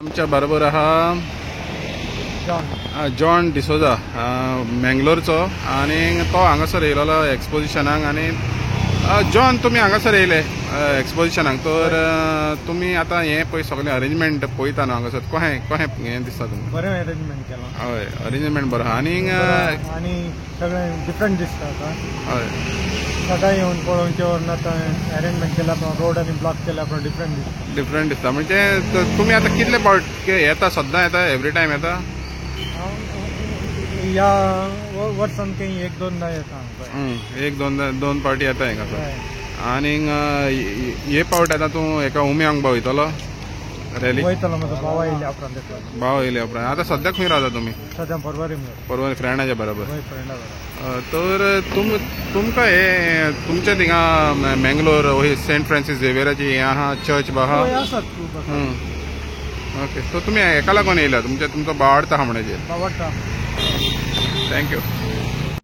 आमच्या बरोबर आहा जॉन डिसोजा मंगलोरचो आणि तो हांगासर येयलो एक्सपोजिशनाक आणि जॉन तुम्ही हांगासर येयले एक्सपोजिशनाक तर तुम्ही आता हे पळय सगळे अरेंजमेंट पळयता न्हू हांगासर कशें कशें हें दिसता तुमकां? बरें अरेंजमेंट केलां. हय अरेंजमेंट बरो आहा आणि सगळें डिफरंट दिसता आता. हय सकाळी येवन पळोवचे वरना अरेंजमेंट केला रोड आनी ब्लॉक केला डिफरंट दिसता. डिफरंट दिसता म्हणजे तुम्ही आता कितले पावट येता सद्दां येता एवरी टायम येता? ह्या वर्सान काही एक दोनदा येता. एक दोन पावटी येता हांगासर आणि हे पावट येता तूं एका उम्यांक वयतलो रॅली? वयतलो म्हजो भाव येयले उपरांत येतलो. भाव येयले उपरांत. आता सद्या खंय रावता तुमी? सद्या परवारी परवारी फ्रेंडाच्या बरोबर. फ्रेंडा बरोबर. तर तुमकां हे तुमच्या थिंगा मंगलोर सेंट फ्रांसीस झेवियराची हे आहा चर्च बा आहा? आसात खूब. ओके. सो तुमी हेका लागून येयला तुमचो भाव आवडटा म्हणचे? आवडटा. थँक्यू.